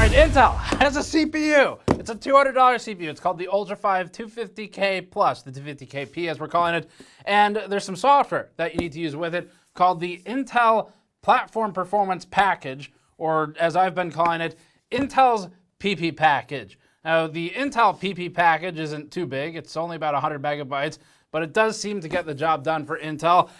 right, Intel has a CPU. It's a $200 CPU. It's called the Ultra 5 250K Plus, the 250KP as we're calling it. And there's some software that you need to use with it called the Intel Platform Performance Package, or as I've been calling it, Intel's PP package. Now, the Intel PP package isn't too big. It's only about 100 megabytes, but it does seem to get the job done for Intel.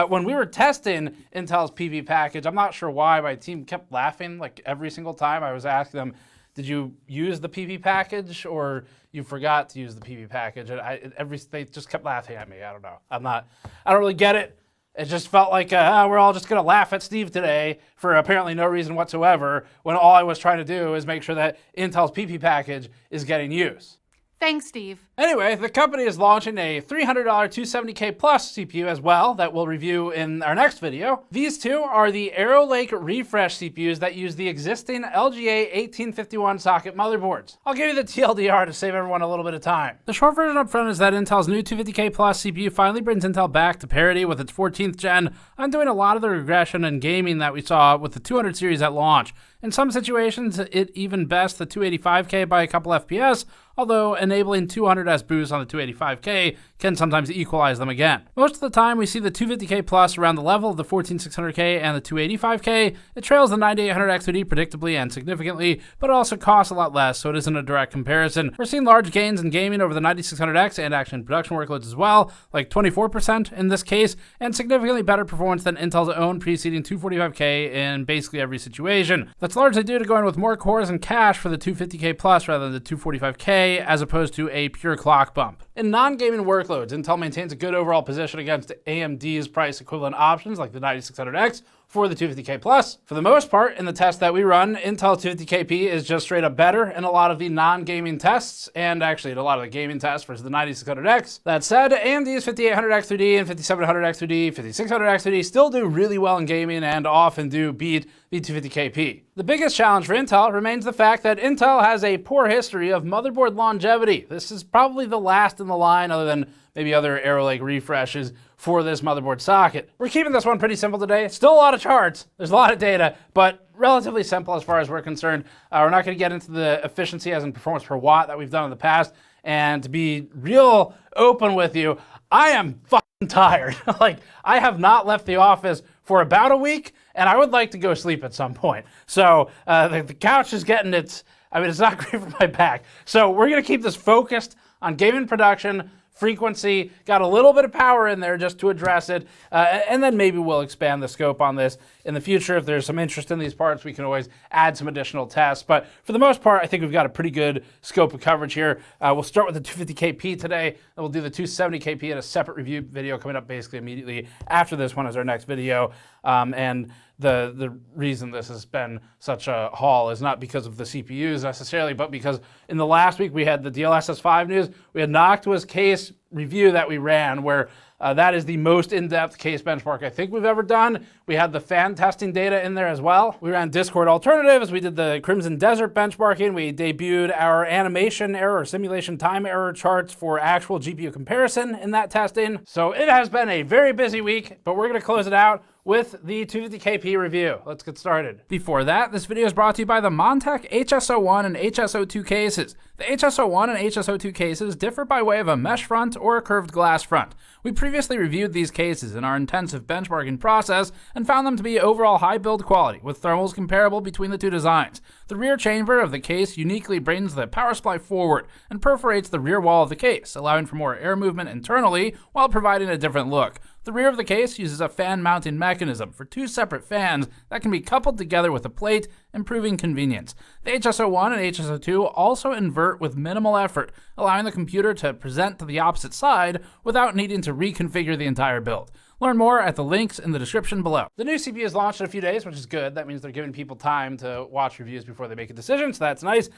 When we were testing Intel's PP package, I'm not sure why, my team kept laughing like every single time I was asking them, did you use the PP package or you forgot to use the PP package? And they just kept laughing at me. I don't know. I don't really get it. It just felt like we're all just going to laugh at Steve today for apparently no reason whatsoever, when all I was trying to do is make sure that Intel's PP package is getting use. Thanks, Steve. Anyway, the company is launching a $300 270K Plus CPU as well that we'll review in our next video. These two are the Arrow Lake Refresh CPUs that use the existing LGA 1851 socket motherboards. I'll give you the TLDR to save everyone a little bit of time. The short version up front is that Intel's new 250K Plus CPU finally brings Intel back to parity with its 14th gen, undoing a lot of the regression in gaming that we saw with the 200 series at launch. In some situations, it even bests the 285K by a couple FPS, although enabling 200S boosts on the 285K can sometimes equalize them again. Most of the time, we see the 250K Plus around the level of the 14600K and the 285K. It trails the 9800X2D predictably and significantly, but it also costs a lot less, so it isn't a direct comparison. We're seeing large gains in gaming over the 9600X and actually in production workloads as well, like 24% in this case, and significantly better performance than Intel's own preceding 245K in basically every situation. That's largely due to going with more cores and cache for the 250K Plus rather than the 245K, as opposed to a pure clock bump. In non-gaming workloads, Intel maintains a good overall position against AMD's price equivalent options like the 9600X for the 250K Plus. For the most part, in the test that we run, Intel 250KP is just straight up better in a lot of the non-gaming tests, and actually in a lot of the gaming tests versus the 9600X. That said, AMD's 5800X2D and 5700X2D, 5600X2D still do really well in gaming and often do beat the 250KP. The biggest challenge for Intel remains the fact that Intel has a poor history of motherboard longevity. This is probably the last in the line, other than maybe other Arrow Lake refreshes, for this motherboard socket. We're keeping this one pretty simple today. Still a lot of charts, there's a lot of data, but relatively simple as far as we're concerned. We're not going to get into the efficiency as in performance per watt that we've done in the past. And to be real open with you, I am fucking tired. Like, I have not left the office for about a week, and I would like to go sleep at some point. So the couch is getting it's not great for my back. So we're going to keep this focused on gaming production, frequency, got a little bit of power in there just to address it, and then maybe we'll expand the scope on this in the future. If there's some interest in these parts, we can always add some additional tests. But for the most part, I think we've got a pretty good scope of coverage here. We'll start with the 250KP today, and we'll do the 270KP in a separate review video coming up basically immediately after this one as our next video. And the reason this has been such a haul is not because of the CPUs necessarily, but because in the last week we had the DLSS5 news. We had Noctua's case review that we ran, where that is the most in-depth case benchmark I think we've ever done. We had the fan testing data in there as well. We ran Discord alternatives. We did the Crimson Desert benchmarking. We debuted our animation error or simulation time error charts for actual GPU comparison in that testing. So it has been a very busy week, but we're going to close it out with the 250KP review. Let's get started. Before that, this video is brought to you by the Montech HSO1 and HSO2 cases. The HSO1 and HSO2 cases differ by way of a mesh front or a curved glass front. We previously reviewed these cases in our intensive benchmarking process and found them to be overall high build quality, with thermals comparable between the two designs. The rear chamber of the case uniquely brings the power supply forward and perforates the rear wall of the case, allowing for more air movement internally while providing a different look. The rear of the case uses a fan mounting mechanism for two separate fans that can be coupled together with a plate, improving convenience. The HSO1 and HSO2 also invert with minimal effort, allowing the computer to present to the opposite side without needing to reconfigure the entire build. Learn more at the links in the description below. The new CPU is launched in a few days, which is good. That means they're giving people time to watch reviews before they make a decision, so that's nice.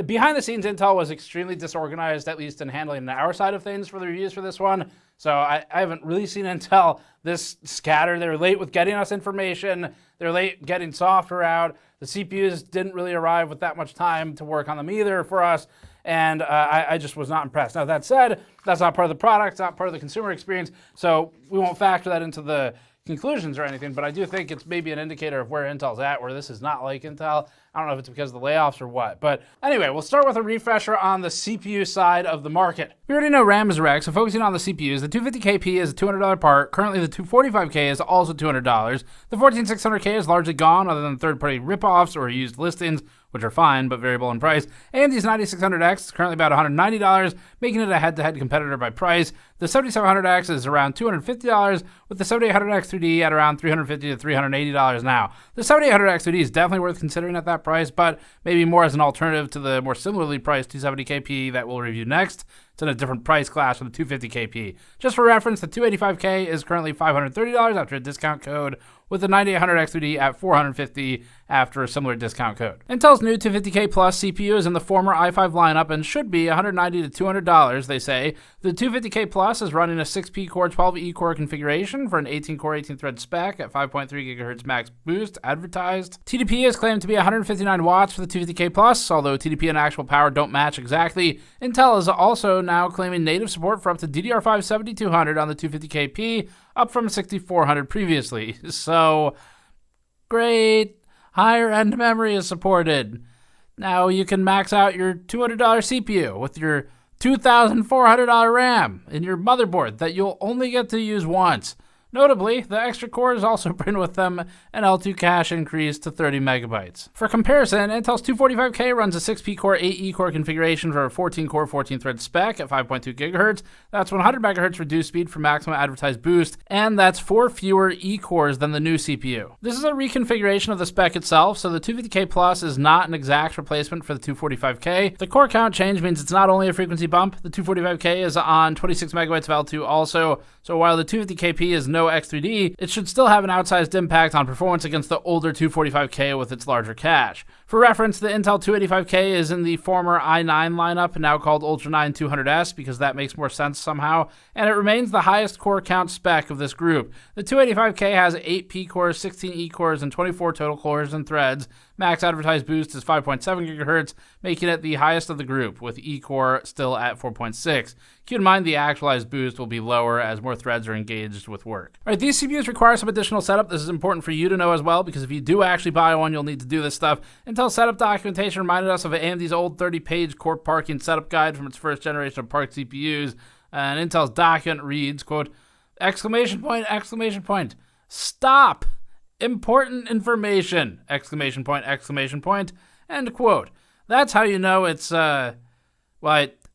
Behind the scenes, Intel was extremely disorganized, at least in handling our side of things for the reviews for this one. So I haven't really seen Intel this scattered. They were late with getting us information. They're late getting software out. The CPUs didn't really arrive with that much time to work on them either for us. And I just was not impressed. Now, that said, that's not part of the product, it's not part of the consumer experience, so we won't factor that into the conclusions or anything, but I do think it's maybe an indicator of where Intel's at, where this is not like Intel. I don't know if it's because of the layoffs or what. But anyway, we'll start with a refresher on the CPU side of the market. We already know RAM is a wreck, so focusing on the CPUs, the 250KP is a $200 part. Currently, the 245K is also $200. The 14600K is largely gone, other than third-party ripoffs or used listings, which are fine, but variable in price. AMD's 9600X is currently about $190, making it a head-to-head competitor by price. The 7700X is around $250, with the 7800X 3D at around $350 to $380 now. The 7800X 3D is definitely worth considering at that price, but maybe more as an alternative to the more similarly priced 270KP that we'll review next. It's in a different price class from the 250KP. Just for reference, the 285K is currently $530 after a discount code, with the 9800X 3D at $450 after a similar discount code. Intel's new 250K Plus CPU is in the former i5 lineup and should be $190 to $200, they say. The 250K Plus is running a 6P core 12E core configuration for an 18-core 18-thread spec at 5.3 GHz max boost advertised. TDP is claimed to be 159 watts for the 250K Plus, although TDP and actual power don't match exactly. Intel is also now claiming native support for up to DDR5 7200 on the 250KP, up from 6400 previously. So, great. Higher end memory is supported. Now you can max out your $200 CPU with your $2,400 RAM in your motherboard that you'll only get to use once. Notably, the extra cores also bring with them an L2 cache increase to 30 megabytes. For comparison, Intel's 245K runs a 6P core 8E core configuration for a 14-core 14-thread spec at 5.2 GHz. That's 100 MHz reduced speed for maximum advertised boost, and that's 4 fewer E cores than the new CPU. This is a reconfiguration of the spec itself, so the 250K Plus is not an exact replacement for the 245K. The core count change means it's not only a frequency bump. The 245K is on 26 megabytes of L2 also, so while the 250KP is no X3D, it should still have an outsized impact on performance against the older 245K with its larger cache. For reference, the Intel 285K is in the former i9 lineup, now called Ultra 9 200S, because that makes more sense somehow, and it remains the highest core count spec of this group. The 285K has 8 P cores, 16 E cores, and 24 total cores and threads. Max advertised boost is 5.7 GHz, making it the highest of the group, with E core still at 4.6. Keep in mind the actualized boost will be lower as more threads are engaged with work. All right, these CPUs require some additional setup. This is important for you to know as well, because if you do actually buy one, you'll need to do this stuff. Intel setup documentation reminded us of AMD's old 30-page core parking setup guide from its first generation of parked CPUs. And Intel's document reads, quote, exclamation point, stop! Important information! Exclamation point, end quote. That's how you know it's, I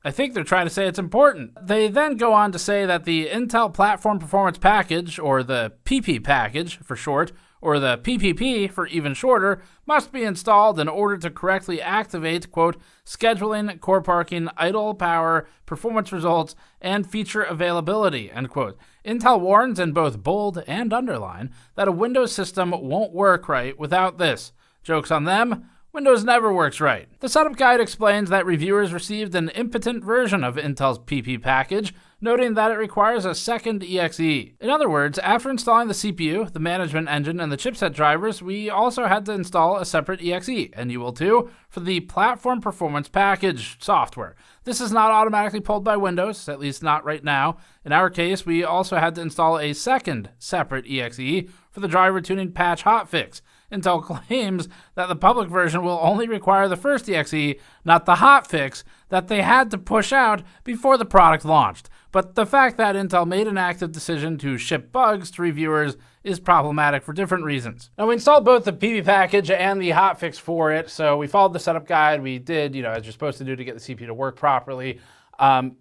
think they're trying to say it's important. They then go on to say that the Intel Platform Performance Package, or the PP package for short, or the PPP for even shorter, must be installed in order to correctly activate, quote, scheduling, core parking, idle power, performance results, and feature availability, end quote. Intel warns in both bold and underline that a Windows system won't work right without this. Joke's on them. Windows never works right. The setup guide explains that reviewers received an impotent version of Intel's PP package, noting that it requires a second EXE. In other words, after installing the CPU, the management engine, and the chipset drivers, we also had to install a separate EXE, and you will too, for the Platform Performance Package software. This is not automatically pulled by Windows, at least not right now. In our case, we also had to install a second separate EXE for the driver tuning patch hotfix. Intel claims that the public version will only require the first EXE, not the hotfix that they had to push out before the product launched. But the fact that Intel made an active decision to ship bugs to reviewers is problematic for different reasons. Now, we installed both the PP package and the hotfix for it, so we followed the setup guide. We did, as you're supposed to do to get the CPU to work properly.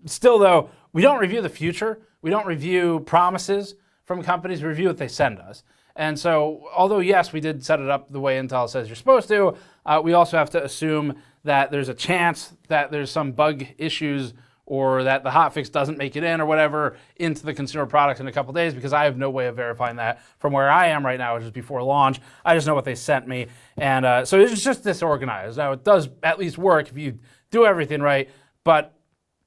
Still, though, we don't review the future. We don't review promises from companies. We review what they send us. And so, although, yes, we did set it up the way Intel says you're supposed to, we also have to assume that there's a chance that there's some bug issues or that the hotfix doesn't make it in or whatever into the consumer product in a couple days, because I have no way of verifying that from where I am right now, which is before launch. I just know what they sent me. And so it's just disorganized. Now, it does at least work if you do everything right, but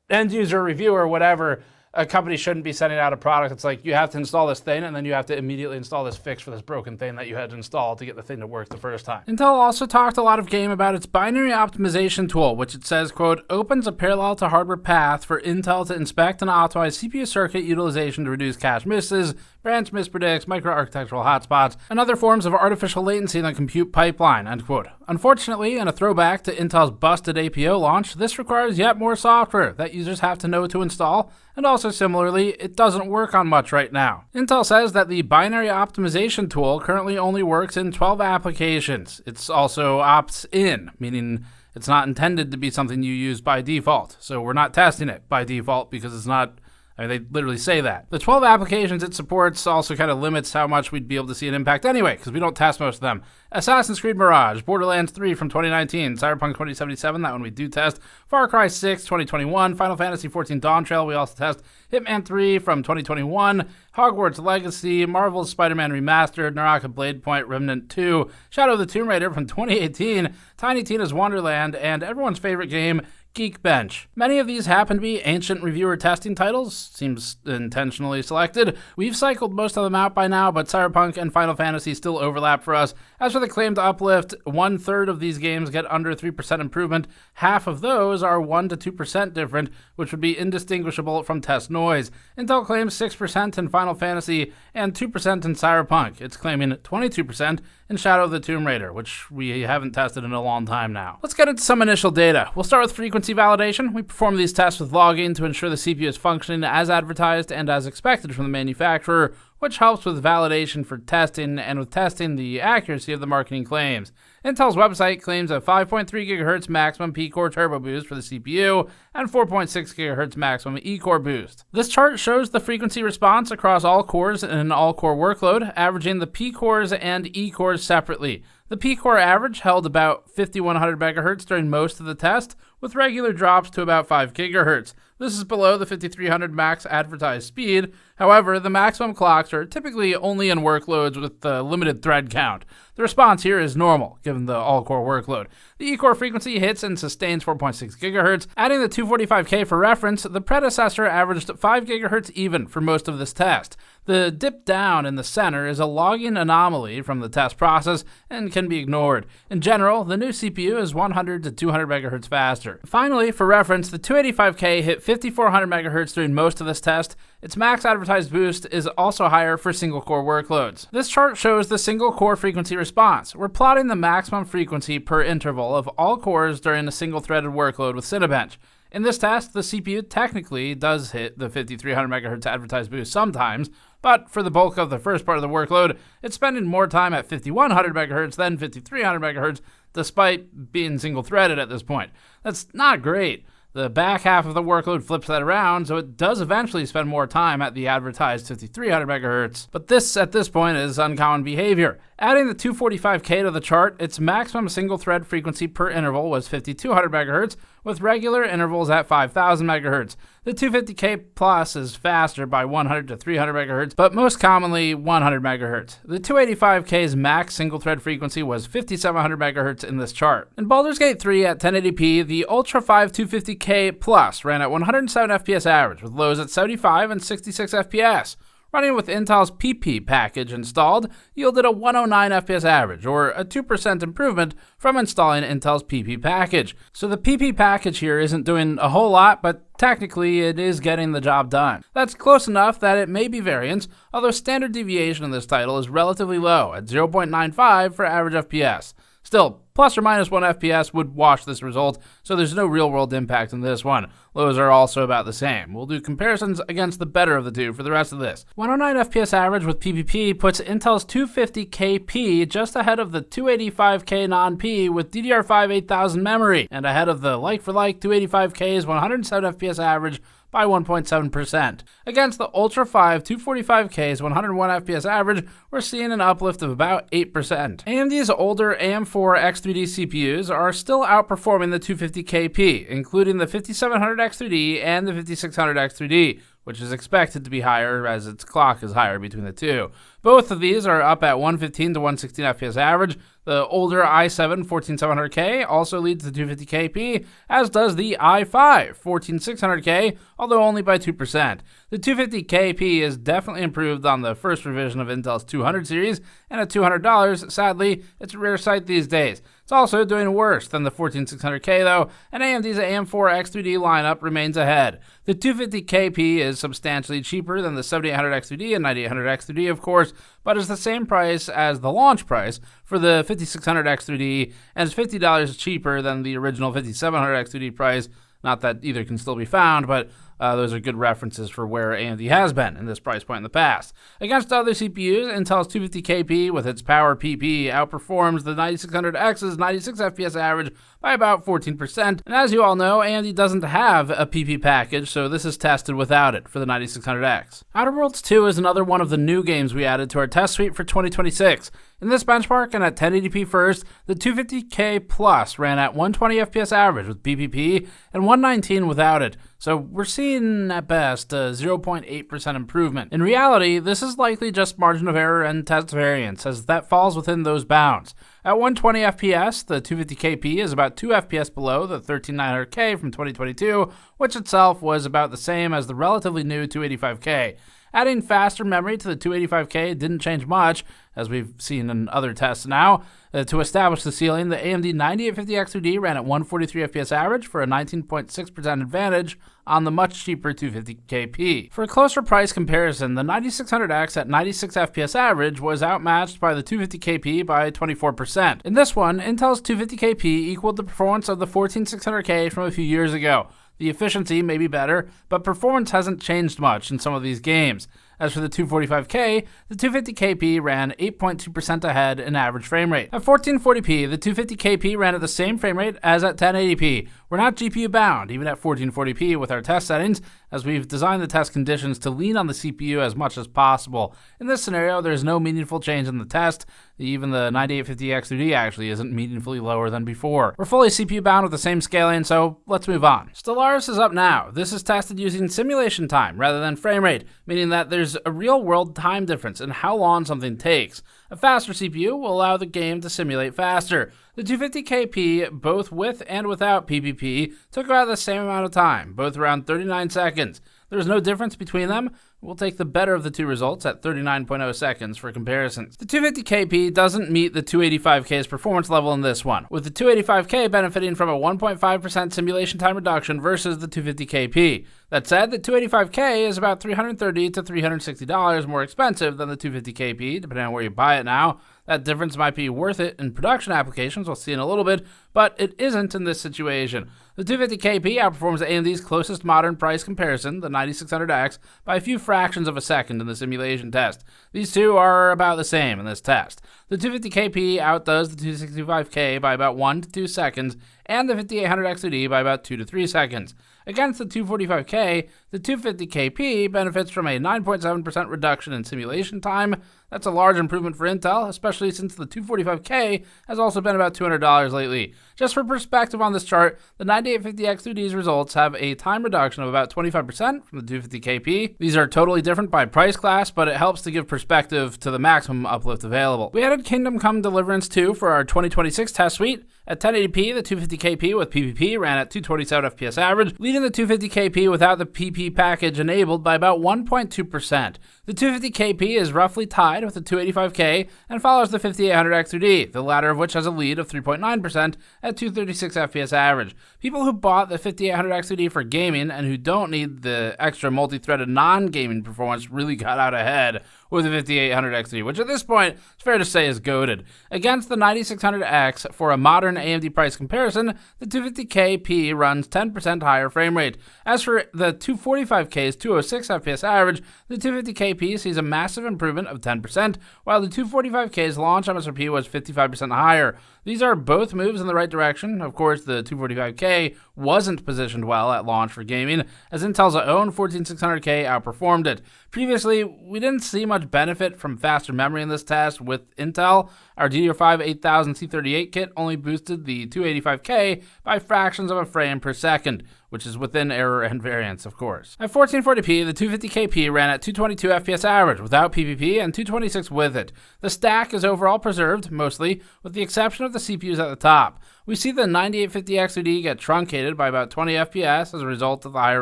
end user, reviewer, whatever, a company shouldn't be sending out a product. It's like, you have to install this thing, and then you have to immediately install this fix for this broken thing that you had to install to get the thing to work the first time. Intel also talked a lot of game about its binary optimization tool, which it says, quote, opens a parallel to hardware path for Intel to inspect and optimize CPU circuit utilization to reduce cache misses, branch mispredicts, microarchitectural hotspots, and other forms of artificial latency in the compute pipeline, end quote. Unfortunately, in a throwback to Intel's busted APO launch, this requires yet more software that users have to know to install, and also similarly, it doesn't work on much right now. Intel says that the binary optimization tool currently only works in 12 applications. It's also opts in, meaning it's not intended to be something you use by default. So we're not testing it by default because it's not, I mean, they literally say that. The 12 applications it supports also kind of limits how much we'd be able to see an impact anyway, because we don't test most of them. Assassin's Creed Mirage, Borderlands 3 from 2019, Cyberpunk 2077, that one we do test, Far Cry 6 2021, Final Fantasy 14 Dawn Trail we also test, Hitman 3 from 2021, Hogwarts Legacy, Marvel's Spider-Man Remastered, Naraka Blade Point, Remnant 2, Shadow of the Tomb Raider from 2018, Tiny Tina's Wonderland, and everyone's favorite game, Geekbench. Many of these happen to be ancient reviewer testing titles, seems intentionally selected. We've cycled most of them out by now, but Cyberpunk and Final Fantasy still overlap for us. As for the claimed uplift, 1/3 of these games get under 3% improvement. Half of those are 1 to 2% different, which would be indistinguishable from test noise. Intel claims 6% in Final Fantasy and 2% in Cyberpunk. It's claiming 22% in Shadow of the Tomb Raider, which we haven't tested in a long time now. Let's get into some initial data. We'll start with frequency validation. We perform these tests with logging to ensure the CPU is functioning as advertised and as expected from the manufacturer, which helps with validation for testing and with testing the accuracy of the marketing claims. Intel's website claims a 5.3 GHz maximum P-core turbo boost for the CPU and 4.6 GHz maximum E-core boost. This chart shows the frequency response across all cores in an all-core workload, averaging the P-cores and E-cores separately. The P-core average held about 5100 MHz during most of the test, with regular drops to about 5 GHz. This is below the 5300 max advertised speed. However, the maximum clocks are typically only in workloads with a limited thread count. The response here is normal, given the all-core workload. The E-core frequency hits and sustains 4.6 GHz. Adding the 245K for reference, the predecessor averaged 5 GHz even for most of this test. The dip down in the center is a logging anomaly from the test process and can be ignored. In general, the new CPU is 100 to 200 MHz faster. Finally, for reference, the 285K hit 5400 MHz during most of this test. Its max advertised boost is also higher for single-core workloads. This chart shows the single-core frequency response. We're plotting the maximum frequency per interval of all cores during a single-threaded workload with Cinebench. In this test, the CPU technically does hit the 5300 MHz advertised boost sometimes, but for the bulk of the first part of the workload, it's spending more time at 5100 MHz than 5300 MHz, despite being single-threaded at this point. That's not great. The back half of the workload flips that around, so it does eventually spend more time at the advertised 5300 MHz. But this, at this point, is uncommon behavior. Adding the 245K to the chart, its maximum single-thread frequency per interval was 5200 MHz, with regular intervals at 5000 MHz. The 250K plus is faster by 100 to 300 MHz, but most commonly 100 MHz. The 285K's max single-thread frequency was 5700 MHz in this chart. In Baldur's Gate 3 at 1080p, the Ultra 5 250K plus ran at 107 FPS average, with lows at 75 and 66 FPS. Running with Intel's PP package installed yielded a 109 FPS average, or a 2% improvement from installing Intel's PP package. So the PP package here isn't doing a whole lot, but technically it is getting the job done. That's close enough that it may be variance, although standard deviation in this title is relatively low at 0.95 for average FPS. Still, plus or minus 1 FPS would wash this result, so there's no real-world impact in this one. Lows are also about the same. We'll do comparisons against the better of the two for the rest of this. 109 FPS average with PPP puts Intel's 250KP just ahead of the 285K non-P with DDR5 8000 memory, and ahead of the like-for-like 285K's 107 FPS average by 1.7%. Against the Ultra 5 245K's 101 FPS average, we're seeing an uplift of about 8%. AMD's older AM4 X3D CPUs are still outperforming the 250KP, including the 5700X3D and the 5600X3D, which is expected to be higher as its clock is higher between the two. Both of these are up at 115 to 116 FPS average. The older i7 14700K also leads the 250kp, as does the i5 14600K, although only by 2%. The 250kp is definitely improved on the first revision of Intel's 200 series, and at $200, sadly, it's a rare sight these days. It's also doing worse than the 14600K though, and AMD's AM4 X3D lineup remains ahead. The 250kp is substantially cheaper than the 7800X3D and 9800X3D, of course, but is the same price as the launch price for the 5600X3D, and is $50 cheaper than the original 5700X3D price. Not that either can still be found, but those are good references for where AMD has been in this price point in the past. Against other CPUs, Intel's 250kp with its Power PP outperforms the 9600X's 96 FPS average by about 14%. And as you all know, AMD doesn't have a PP package, so this is tested without it for the 9600X. Outer Worlds 2 is another one of the new games we added to our test suite for 2026. In this benchmark and at 1080p first, the 250K Plus ran at 120 FPS average with BPP and 119 without it. So we're seeing at best a 0.8% improvement. In reality, this is likely just margin of error and test variance, as that falls within those bounds. At 120 FPS, the 250kp is about 2 FPS below the 13900K from 2022, which itself was about the same as the relatively new 285K. Adding faster memory to the 285K didn't change much, as we've seen in other tests now. To establish the ceiling, the AMD 9850X2D ran at 143 FPS average for a 19.6% advantage on the much cheaper 250kp. For a closer price comparison, the 9600X at 96 FPS average was outmatched by the 250kp by 24%. In this one, Intel's 250kp equaled the performance of the 14600K from a few years ago. The efficiency may be better, but performance hasn't changed much in some of these games. As for the 245K, the 250kp ran 8.2% ahead in average frame rate. At 1440p, the 250kp ran at the same frame rate as at 1080p. We're not GPU bound, even at 1440p with our test settings, as we've designed the test conditions to lean on the CPU as much as possible. In this scenario, there's no meaningful change in the test. Even the 9850X3D actually isn't meaningfully lower than before. We're fully CPU bound with the same scaling, so let's move on. Stellaris is up now. This is tested using simulation time rather than frame rate, meaning that there's a real-world time difference in how long something takes. A faster CPU will allow the game to simulate faster. The 250kp, both with and without PPP, took about the same amount of time, both around 39 seconds. There's no difference between them. We'll take the better of the two results at 39.0 seconds for comparisons. The 250kp doesn't meet the 285K's performance level in this one, with the 285K benefiting from a 1.5% simulation time reduction versus the 250kp. That said, the 285K is about $330 to $360 more expensive than the 250kp, depending on where you buy it now. That difference might be worth it in production applications, we'll see in a little bit, but it isn't in this situation. The 250kp outperforms AMD's closest modern price comparison, the 9600X, by a few fractions of a second in the simulation test. These two are about the same in this test. The 250kp outdoes the 265K by about 1 to 2 seconds, and the 5800X2D by about 2 to 3 seconds. Against the 245K, the 250kp benefits from a 9.7% reduction in simulation time. That's a large improvement for Intel, especially since the 245K has also been about $200 lately. Just for perspective on this chart, the 9850X2D's results have a time reduction of about 25% from the 250kp. These are totally different by price class, but it helps to give perspective to the maximum uplift available. We added Kingdom Come Deliverance 2 for our 2026 test suite. At 1080p, the 250kp with PPP ran at 227 FPS average, leading the 250kp without the PP package enabled by about 1.2%. The 250kp is roughly tied with the 285K and follows the 5800X3D, the latter of which has a lead of 3.9% at 236 FPS average. People who bought the 5800X3D for gaming and who don't need the extra multi-threaded non-gaming performance really got out ahead with the 5800X3D, which at this point, it's fair to say is goated. Against the 9600X, for a modern AMD price comparison, the 250kp runs 10% higher frame rate. As for the 245K's 206 FPS average, the 250kp sees a massive improvement of 10%, while the 245K's launch MSRP was 55% higher. These are both moves in the right direction. Of course, the 245K wasn't positioned well at launch for gaming, as Intel's own 14600K outperformed it. Previously, we didn't see much benefit from faster memory in this test with Intel. Our DDR5 8000C38 kit only boosted the 285K by fractions of a frame per second. which is within error and variance, of course. At 1440p, the 250kp ran at 222 FPS average without PPP and 226 with it. The stack is overall preserved, mostly, with the exception of the CPUs at the top. We see the 9850X2D get truncated by about 20 FPS as a result of the higher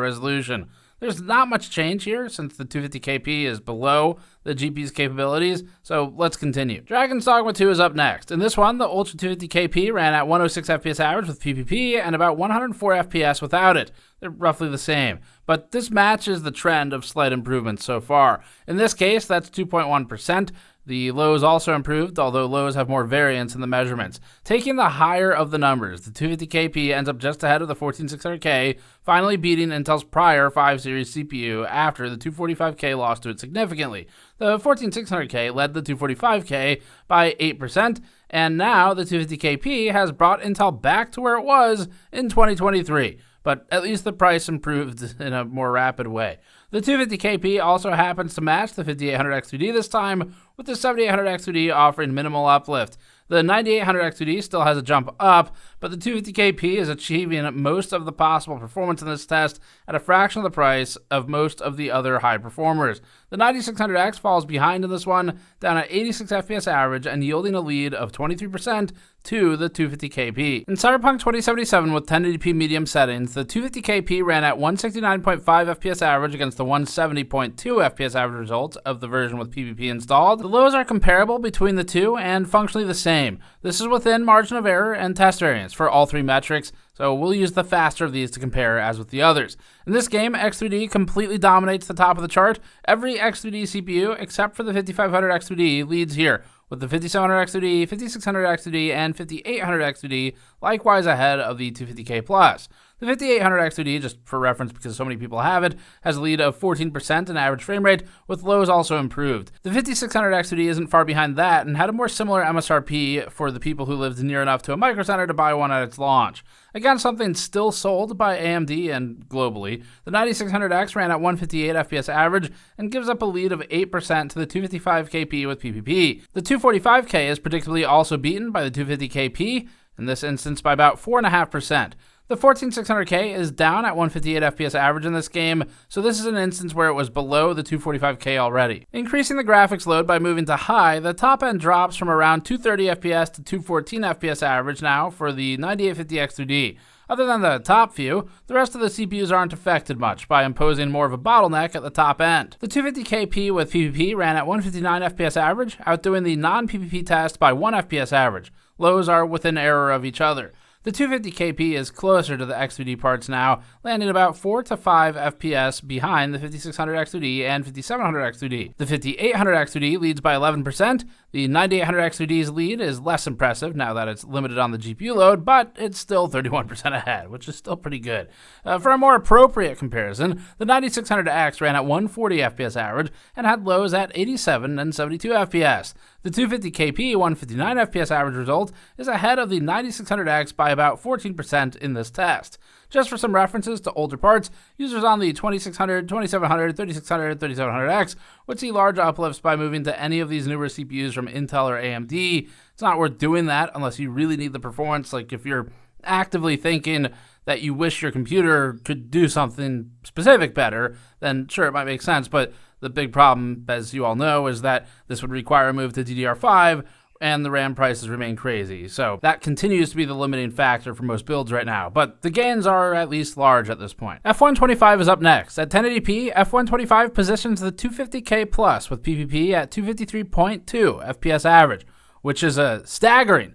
resolution. There's not much change here since the 250kp is below the GPU's capabilities, so let's continue. Dragon's Dogma 2 is up next. In this one, the Ultra 250kp ran at 106 FPS average with PPP and about 104 FPS without it. They're roughly the same, but this matches the trend of slight improvements so far. In this case, that's 2.1%. The lows also improved, although lows have more variance in the measurements. Taking the higher of the numbers, the 250kp ends up just ahead of the 14600K, finally beating Intel's prior 5 series CPU after the 245K lost to it significantly. The 14600K led the 245K by 8%, and now the 250kp has brought Intel back to where it was in 2023. But at least the price improved in a more rapid way. The 250kp also happens to match the 5800X2D this time, with the 7800X2D offering minimal uplift. The 9800X2D still has a jump up, but the 250kp is achieving most of the possible performance in this test at a fraction of the price of most of the other high performers. The 9600X falls behind in this one, down at 86 FPS average and yielding a lead of 23% to the 250kp. In Cyberpunk 2077 with 1080p medium settings, the 250kp ran at 169.5 FPS average against the 170.2 FPS average result of the version with PPP installed. The lows are comparable between the two and functionally the same. This is within margin of error and test variance for all three metrics, so we'll use the faster of these to compare as with the others. In this game, X3D completely dominates the top of the chart. Every X3D CPU, except for the 5500X2D, leads here, with the 5700X2D, 5600X2D, and 5800X2D likewise ahead of the 250K+. The 5800X2D, just for reference because so many people have it, has a lead of 14% in average frame rate, with lows also improved. The 5600X2D isn't far behind that and had a more similar MSRP for the people who lived near enough to a micro center to buy one at its launch. Again, something still sold by AMD and globally, the 9600X ran at 158 FPS average and gives up a lead of 8% to the 255kp with PPP. The 245K is predictably also beaten by the 250kp, in this instance by about 4.5%. The 14600K is down at 158 FPS average in this game, so this is an instance where it was below the 245K already. Increasing the graphics load by moving to high, the top end drops from around 230 FPS to 214 FPS average now for the 9850X2D. Other than the top few, the rest of the CPUs aren't affected much by imposing more of a bottleneck at the top end. The 250kp with PPP ran at 159 FPS average, outdoing the non-PPP test by 1 FPS average. Lows are within error of each other. The 250kp is closer to the X2D parts now, landing about 4 to 5 FPS behind the 5600X2D and 5700X2D. The 5800X2D leads by 11%. The 9800X2D's lead is less impressive now that it's limited on the GPU load, but it's still 31% ahead, which is still pretty good. For a more appropriate comparison, the 9600X ran at 140 FPS average and had lows at 87 and 72 FPS. The 250kp 159 FPS average result is ahead of the 9600X by about 14% in this test. Just for some references to older parts, users on the 2600, 2700, 3600, 3700X would see large uplifts by moving to any of these newer CPUs from Intel or AMD. It's not worth doing that unless you really need the performance, like if you're actively thinking that you wish your computer could do something specific better, then sure, it might make sense, but the big problem, as you all know, is that this would require a move to DDR5, and the RAM prices remain crazy. So that continues to be the limiting factor for most builds right now, but the gains are at least large at this point. F125 is up next. At 1080p, F125 positions the 250K Plus with PPP at 253.2 FPS average, which is a staggering,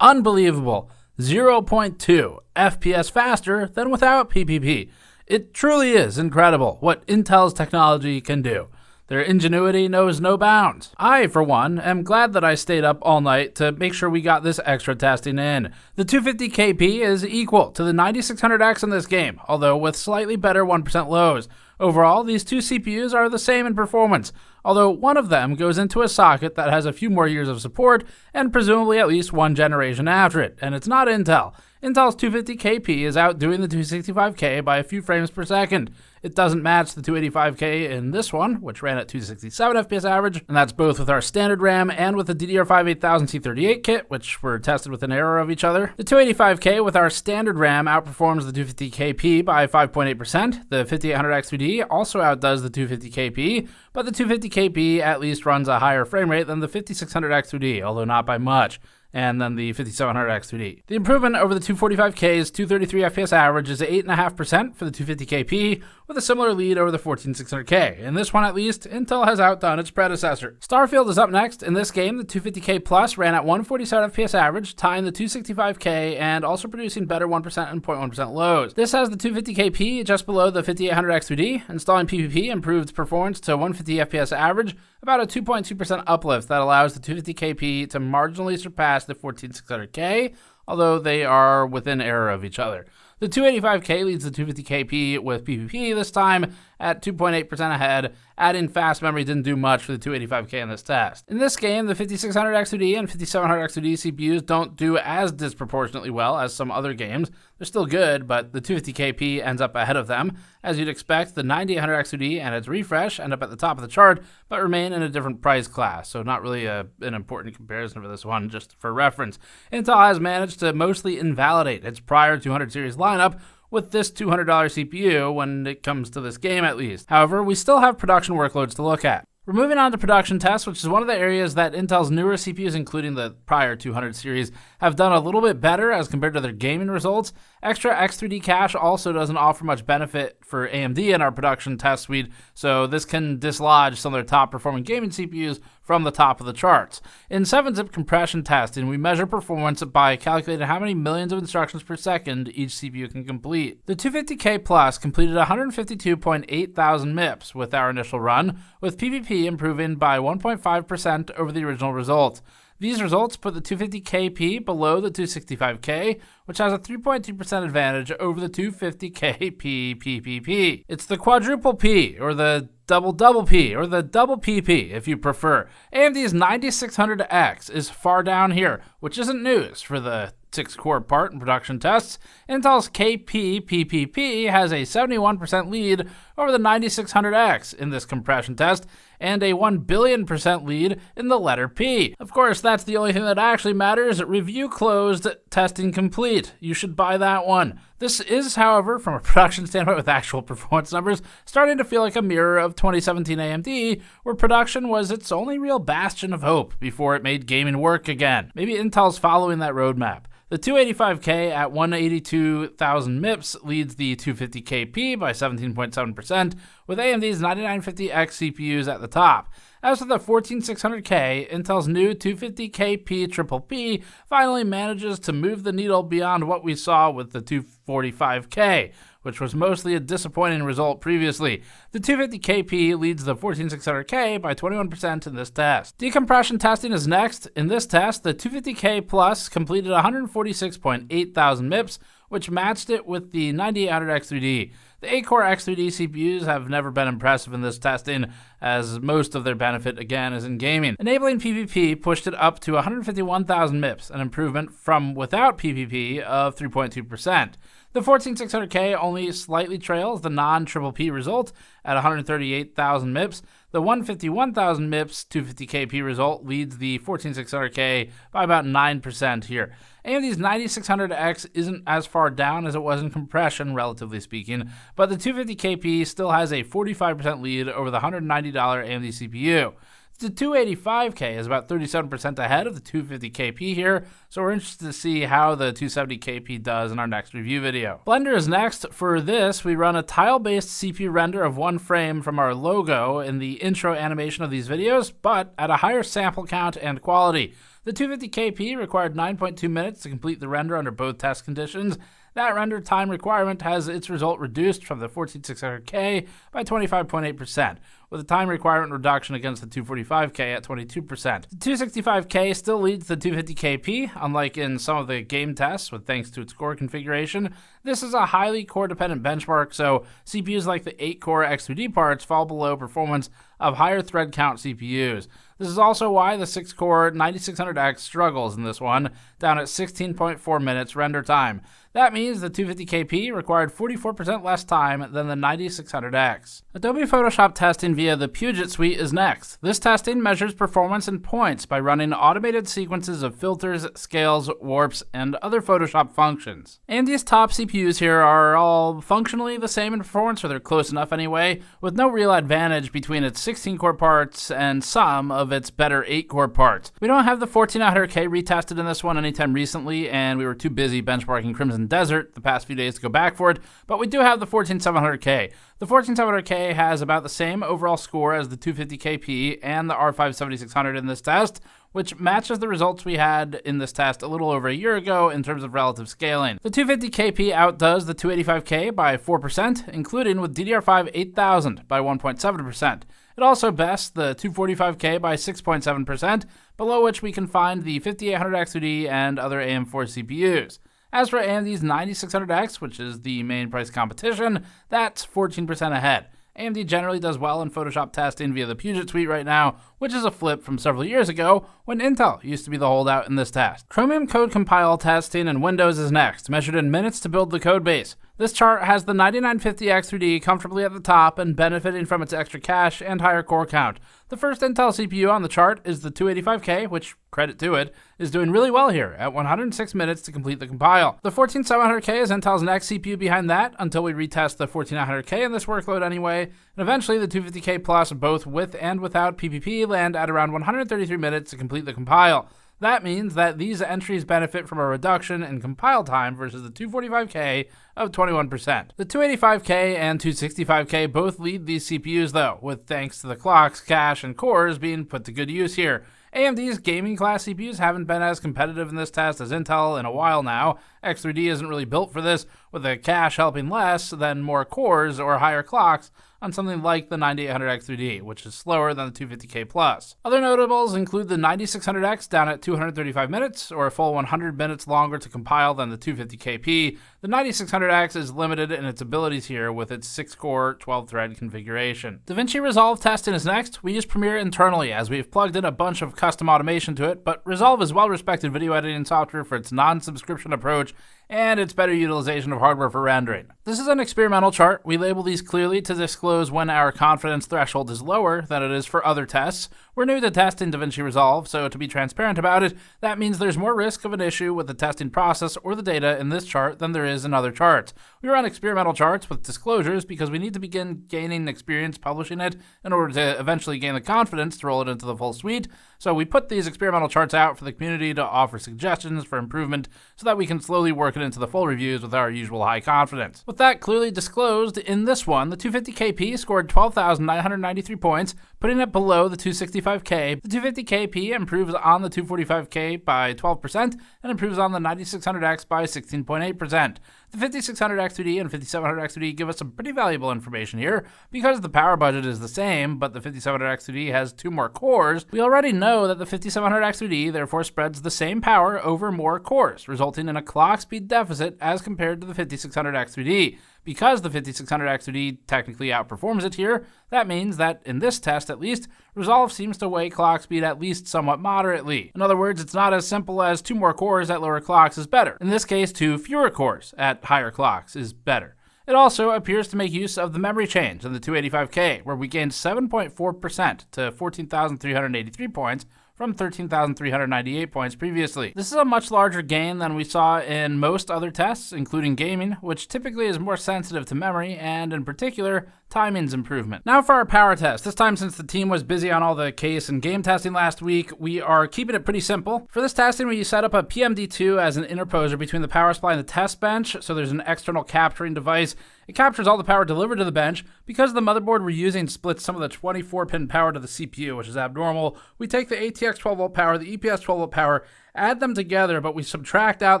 unbelievable 0.2 FPS faster than without PPP. It truly is incredible what Intel's technology can do. Their ingenuity knows no bounds. I, for one, am glad that I stayed up all night to make sure we got this extra testing in. The 250kp is equal to the 9600X in this game, although with slightly better 1% lows. Overall, these two CPUs are the same in performance, although one of them goes into a socket that has a few more years of support and presumably at least one generation after it, and it's not Intel. Intel's 250kp is outdoing the 265K by a few frames per second. It doesn't match the 285K in this one, which ran at 267 FPS average, and that's both with our standard RAM and with the DDR5 8000C38 kit, which were tested with an error of each other. The 285K with our standard RAM outperforms the 250kp by 5.8%. The 5800X3D also outdoes the 250kp, but the 250kp at least runs a higher frame rate than the 5600X3D, although not by much, and then the 5700X3D. The improvement over the 245K's 233 FPS average is 8.5% for the 250kp, with a similar lead over the 14600K. In this one at least, Intel has outdone its predecessor. Starfield is up next. In this game, the 250K Plus ran at 147 FPS average, tying the 265K and also producing better 1% and 0.1% lows. This has the 250kp just below the 5800X3D. Installing PPP improved performance to 150 FPS average, about a 2.2% uplift that allows the 250kp to marginally surpass the 14600K, although they are within error of each other. The 285K leads the 250kp with PPP this time at 2.8% ahead. Adding fast memory didn't do much for the 285K in this test. In this game, the 5600X3D and 5700X3D CPUs don't do as disproportionately well as some other games. They're still good, but the 250kp ends up ahead of them. As you'd expect, the 9800X3D and its refresh end up at the top of the chart, but remain in a different price class, so not really an important comparison for this one, just for reference. Intel has managed to mostly invalidate its prior 200 series lineup with this $200 CPU when it comes to this game at least. However, we still have production workloads to look at. We're moving on to production tests, which is one of the areas that Intel's newer CPUs, including the prior 200 series, have done a little bit better as compared to their gaming results. Extra X3D cache also doesn't offer much benefit for AMD in our production test suite, so this can dislodge some of their top performing gaming CPUs from the top of the charts. In 7-zip compression testing, we measure performance by calculating how many millions of instructions per second each CPU can complete. The 250K Plus completed 152.8 thousand MIPS with our initial run, with PPP improving by 1.5% over the original result. These results put the 250kp below the 265K, which has a 3.2% advantage over the 250kp PPP. It's the quadruple P, or the double P, or the double PP if you prefer. AMD's 9600X is far down here, which isn't news for the 6-core part in production tests. Intel's KP PPP has a 71% lead over the 9600X in this compression test, and a 1,000,000,000% lead in the letter P. Of course, that's the only thing that actually matters. Review closed, testing complete. You should buy that one. This is, however, from a production standpoint with actual performance numbers, starting to feel like a mirror of 2017 AMD, where production was its only real bastion of hope before it made gaming work again. Maybe Intel's following that roadmap. The 285K at 182,000 MIPS leads the 250kp by 17.7%, with AMD's 9950X CPUs at the top. As for the 14600K, Intel's new 250kp Triple P finally manages to move the needle beyond what we saw with the 245K, which was mostly a disappointing result previously. The 250kp leads the 14600K by 21% in this test. Decompression testing is next. In this test, the 250K Plus completed 146.8 thousand MIPS, which matched it with the 9800X3D. The 8-core X3D CPUs have never been impressive in this testing, as most of their benefit, again, is in gaming. Enabling PPP pushed it up to 151,000 MIPS, an improvement from without PPP of 3.2%. The 14600K only slightly trails the non-Triple P result at 138,000 MIPS. The 151,000 MIPS 250kp result leads the 14600K by about 9% here. AMD's 9600X isn't as far down as it was in compression, relatively speaking, but the 250kp still has a 45% lead over the $190 AMD CPU. The 285K is about 37% ahead of the 250kp here, so we're interested to see how the 270kp does in our next review video. Blender is next. For this, we run a tile-based CPU render of one frame from our logo in the intro animation of these videos, but at a higher sample count and quality. The 250kp required 9.2 minutes to complete the render under both test conditions. That render time requirement has its result reduced from the 14600K by 25.8%, with a time requirement reduction against the 245K at 22%. The 265K still leads the 250KP, unlike in some of the game tests, with thanks to its core configuration. This is a highly core-dependent benchmark, so CPUs like the 8-core X3D parts fall below performance of higher thread count CPUs. This is also why the 6-core 9600X struggles in this one, down at 16.4 minutes render time. That means the 250KP required 44% less time than the 9600X. Adobe Photoshop testing via the Puget suite is next. This testing measures performance in points by running automated sequences of filters, scales, warps, and other Photoshop functions. AMD's top CPUs here are all functionally the same in performance, or they're close enough anyway, with no real advantage between its 16-core parts and some of its better 8-core parts. We don't have the 14900K retested in this one anytime recently, and we were too busy benchmarking Crimson Desert the past few days to go back for it, but we do have the 14700K. The 14700K has about the same overall score as the 250KP and the R5 7600 in this test, which matches the results we had in this test a little over a year ago in terms of relative scaling. The 250KP outdoes the 285K by 4%, including with DDR5 8000 by 1.7%. It also bests the 245K by 6.7%, below which we can find the 5800X2D and other AM4 CPUs. As for AMD's 9600X, which is the main price competition, that's 14% ahead. AMD generally does well in Photoshop testing via the Puget suite right now, which is a flip from several years ago when Intel used to be the holdout in this test. Chromium code compile testing in Windows is next, measured in minutes to build the code base. This chart has the 9950X3D comfortably at the top and benefiting from its extra cache and higher core count. The first Intel CPU on the chart is the 285K, which, credit to it, is doing really well here at 106 minutes to complete the compile. The 14700K is Intel's next CPU behind that until we retest the 14900K in this workload anyway, and eventually the 250K Plus, both with and without PPP, land at around 133 minutes to complete the compile. That means that these entries benefit from a reduction in compile time versus the 245K of 21%. The 285K and 265K both lead these CPUs though, with thanks to the clocks, cache, and cores being put to good use here. AMD's gaming class CPUs haven't been as competitive in this test as Intel in a while now. X3D isn't really built for this, with the cache helping less than more cores or higher clocks on something like the 9800X3D, which is slower than the 250K Plus. Other notables include the 9600X down at 235 minutes, or a full 100 minutes longer to compile than the 250KP. The 9600X is limited in its abilities here with its 6-core, 12-thread configuration. DaVinci Resolve testing is next. We use Premiere internally as we've plugged in a bunch of custom automation to it, but Resolve is well-respected video editing software for its non-subscription approach and its better utilization of hardware for rendering. This is an experimental chart. We label these clearly to disclose when our confidence threshold is lower than it is for other tests. We're new to testing DaVinci Resolve, so to be transparent about it, that means there's more risk of an issue with the testing process or the data in this chart than there is in other charts. We run experimental charts with disclosures because we need to begin gaining experience publishing it in order to eventually gain the confidence to roll it into the full suite. So we put these experimental charts out for the community to offer suggestions for improvement so that we can slowly work it into the full reviews with our usual high confidence. With that clearly disclosed, in this one, the 250KP scored 12,993 points, putting it below the 265K. The 250KP improves on the 245K by 12% and improves on the 9600X by 16.8%. The 5600X2D and 5700X2D give us some pretty valuable information here. Because the power budget is the same, but the 5700X2D has 2 more cores, we already know that the 5700X2D therefore spreads the same power over more cores, resulting in a clock speed deficit as compared to the 5600X2D. Because the 5600X2D technically outperforms it here, that means that, in this test at least, Resolve seems to weigh clock speed at least somewhat moderately. In other words, it's not as simple as 2 more cores at lower clocks is better. In this case, 2 fewer cores at higher clocks is better. It also appears to make use of the memory change in the 285K, where we gained 7.4% to 14,383 points, from 13,398 points previously. This is a much larger gain than we saw in most other tests, including gaming, which typically is more sensitive to memory and, in particular, timing's improvement. Now for our power test. This time, since the team was busy on all the case and game testing last week, we are keeping it pretty simple. For this testing, we set up a PMD2 as an interposer between the power supply and the test bench, so there's an external capturing device. It captures all the power delivered to the bench. Because the motherboard we're using splits some of the 24-pin power to the CPU, which is abnormal, we take the ATX 12-volt power, the EPS 12-volt power, add them together, but we subtract out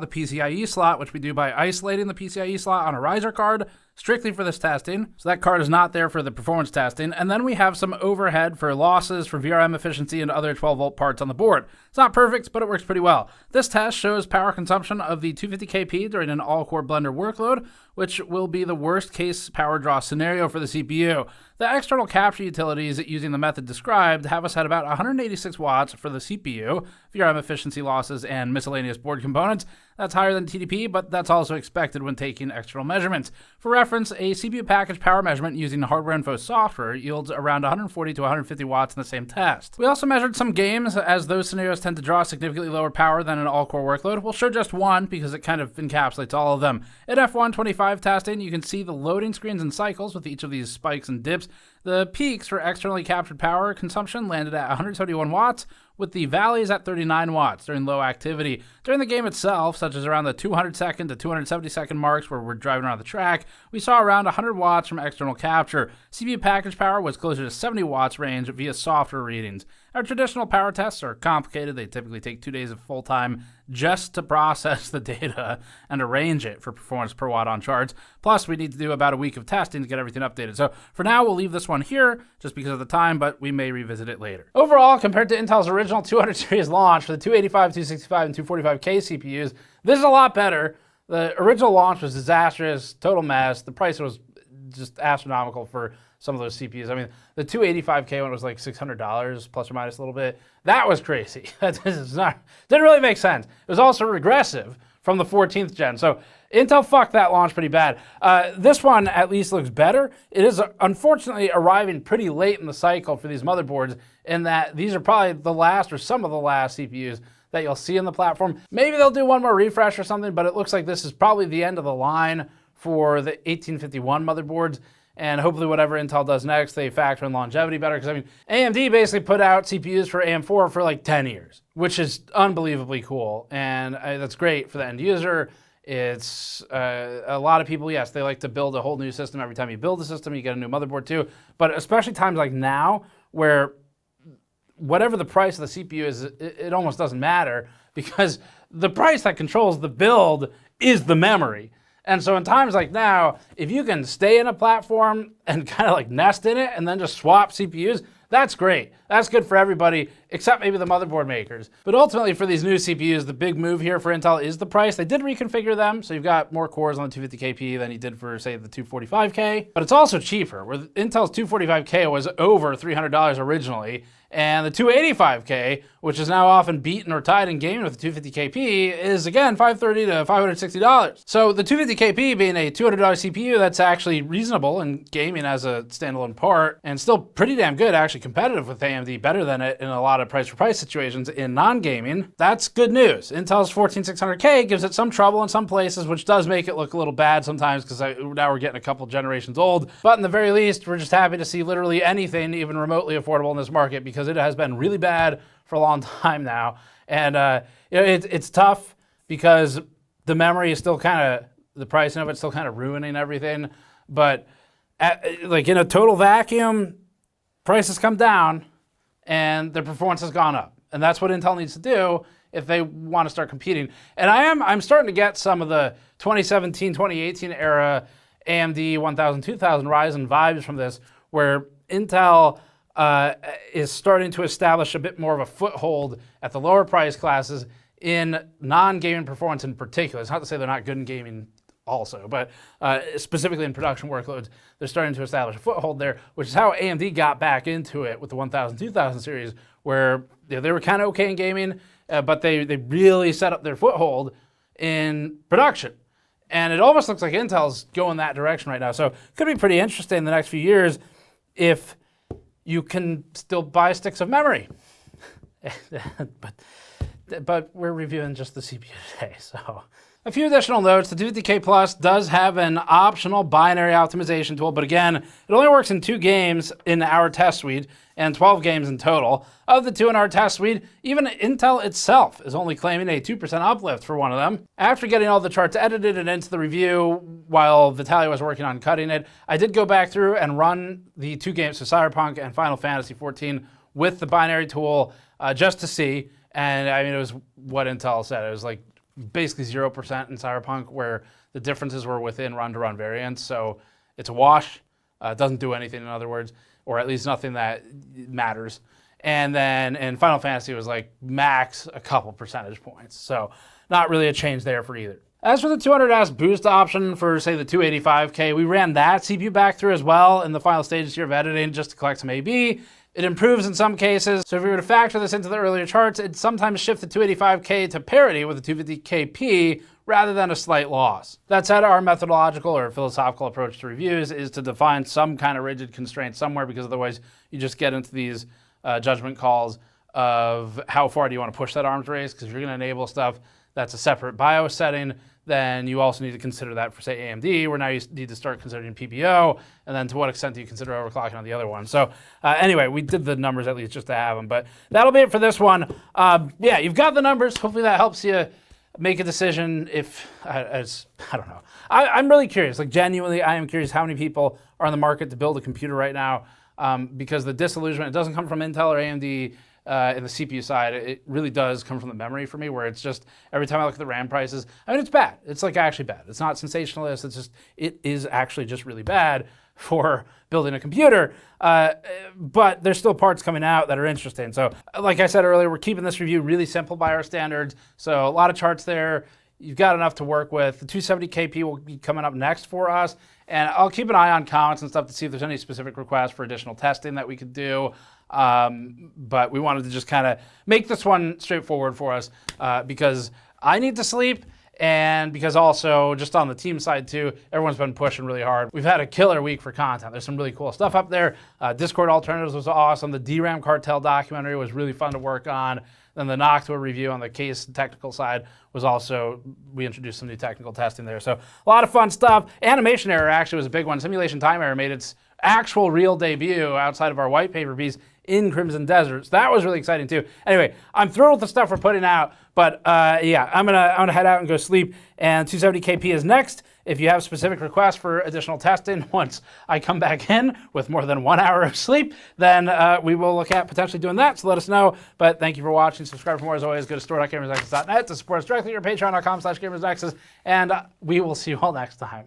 the PCIe slot, which we do by isolating the PCIe slot on a riser card, strictly for this testing. So that card is not there for the performance testing. And then we have some overhead for losses, for VRM efficiency, and other 12-volt parts on the board. It's not perfect, but it works pretty well. This test shows power consumption of the 250kp during an all-core Blender workload, which will be the worst-case power draw scenario for the CPU. The external capture utilities using the method described have us at about 186 watts for the CPU, VRM efficiency losses, and miscellaneous board components. That's higher than TDP, but that's also expected when taking external measurements. For reference, a CPU package power measurement using hardware info software yields around 140 to 150 watts in the same test. We also measured some games, as those scenarios tend to draw significantly lower power than an all-core workload. We'll show just one because it kind of encapsulates all of them. In F125 testing, you can see the loading screens and cycles with each of these spikes and dips. The peaks for externally captured power consumption landed at 171 watts, with the valleys at 39 watts during low activity. During the game itself, such as around the 200 second to 270 second marks where we're driving around the track, we saw around 100 watts from external capture. CPU package power was closer to 70 watts range via software readings. Our traditional power tests are complicated. They typically take 2 days of full time just to process the data and arrange it for performance per watt on charts. Plus, we need to do about a week of testing to get everything updated. So for now, we'll leave this one here just because of the time, but we may revisit it later. Overall, compared to Intel's original 200 series launch for the 285, 265, and 245K CPUs, this is a lot better. The original launch was disastrous, total mess. The price was just astronomical for some of those CPUs. I mean, the 285K one was like $600 plus or minus a little bit. That was crazy. That didn't really make sense. It was also regressive from the 14th gen. So Intel fucked that launch pretty bad. This one at least looks better. It is unfortunately arriving pretty late in the cycle for these motherboards, in that these are probably the last or some of the last CPUs that you'll see in the platform. Maybe they'll do one more refresh or something, but it looks like this is probably the end of the line for the 1851 motherboards. And hopefully whatever Intel does next, they factor in longevity better. Because I mean, AMD basically put out CPUs for AM4 for like 10 years, which is unbelievably cool. And that's great for the end user. It's a lot of people, yes, they like to build a whole new system. Every time you build a system, you get a new motherboard too. But especially times like now, where whatever the price of the CPU is, it almost doesn't matter, because the price that controls the build is the memory. And so in times like now, if you can stay in a platform and kind of like nest in it and then just swap CPUs, that's great. That's good for everybody, except maybe the motherboard makers. But ultimately for these new CPUs, the big move here for Intel is the price. They did reconfigure them, so you've got more cores on the 250kp than you did for, say, the 245K. But it's also cheaper, where Intel's 245K was over $300 originally, and the 285K, which is now often beaten or tied in gaming with the 250kp, is again $530 to $560. So the 250kp being a $200 CPU, that's actually reasonable in gaming as a standalone part, and still pretty damn good, actually competitive with AMD, better than it in a lot of price-for-price situations in non-gaming. That's good news. Intel's 14600K gives it some trouble in some places, which does make it look a little bad sometimes, because now we're getting a couple generations old. But in the very least, we're just happy to see literally anything even remotely affordable in this market, because it has been really bad for a long time now. And it's tough because the memory is still kind of, the pricing of it's still kind of ruining everything. But like in a total vacuum, prices come down and the performance has gone up. And that's what Intel needs to do if they want to start competing. And I'm starting to get some of the 2017, 2018 era AMD 1000, 2000 Ryzen vibes from this, where Intel is starting to establish a bit more of a foothold at the lower price classes in non-gaming performance in particular. It's not to say they're not good in gaming also, but specifically in production workloads, they're starting to establish a foothold there, which is how AMD got back into it with the 1000, 2000 series, where they were kind of okay in gaming, but they really set up their foothold in production. And it almost looks like Intel's going that direction right now. So it could be pretty interesting in the next few years if you can still buy sticks of memory. but we're reviewing just the CPU today, so. A few additional notes. The 250K Plus does have an optional binary optimization tool, but again, it only works in 2 games in our test suite and 12 games in total. Of the 2 in our test suite, even Intel itself is only claiming a 2% uplift for one of them. After getting all the charts edited and into the review while Vitaly was working on cutting it, I did go back through and run the 2 games, so Cyberpunk and Final Fantasy XIV, with the binary tool just to see. And I mean, it was what Intel said. It was like basically 0% in Cyberpunk, where the differences were within run-to-run variance. So it's a wash. It doesn't do anything, in other words, or at least nothing that matters. And then in Final Fantasy, it was like max a couple percentage points. So not really a change there for either. As for the 200S boost option for, say, the 285K, we ran that CPU back through as well in the final stages here of editing just to collect some AB. It improves in some cases. So if we were to factor this into the earlier charts, it'd sometimes shift the 285K to parity with the 250KP rather than a slight loss. That said, our methodological or philosophical approach to reviews is to define some kind of rigid constraint somewhere, because otherwise you just get into these judgment calls of how far do you want to push that arms race, because if you're going to enable stuff that's a separate BIOS setting, then you also need to consider that for, say, AMD, where now you need to start considering PPO, and then to what extent do you consider overclocking on the other one. So anyway, we did the numbers at least just to have them, but that'll be it for this one. Yeah, you've got the numbers. Hopefully that helps you make a decision. If, I don't know. I'm really curious, like genuinely, I am curious how many people are on the market to build a computer right now, because the disillusionment, it doesn't come from Intel or AMD, in the CPU side. It really does come from the memory for me, where it's just every time I look at the RAM prices, I mean, it's bad. It's like actually bad. It's not sensationalist. It's just, it is actually just really bad for building a computer. But there's still parts coming out that are interesting. So like I said earlier, we're keeping this review really simple by our standards. So a lot of charts there. You've got enough to work with. The 270KP will be coming up next for us. And I'll keep an eye on comments and stuff to see if there's any specific requests for additional testing that we could do. But we wanted to just kind of make this one straightforward for us, because I need to sleep, and because also just on the team side too, everyone's been pushing really hard. We've had a killer week for content. There's some really cool stuff up there. Discord Alternatives was awesome. The DRAM Cartel documentary was really fun to work on. Then the Noctua review on the case technical side was also, we introduced some new technical testing there. So a lot of fun stuff. Animation error actually was a big one. Simulation time error made its actual real debut outside of our white paper piece in Crimson Desert. So that was really exciting too. Anyway, I'm thrilled with the stuff we're putting out, but yeah, I'm gonna head out and go sleep, and 270KP is next. If you have specific requests for additional testing, once I come back in with more than 1 hour of sleep, then we will look at potentially doing that, so let us know. But thank you for watching. Subscribe for more as always. Go to store.gamersnexus.net to support us directly, or patreon.com/gamersnexus, and we will see you all next time.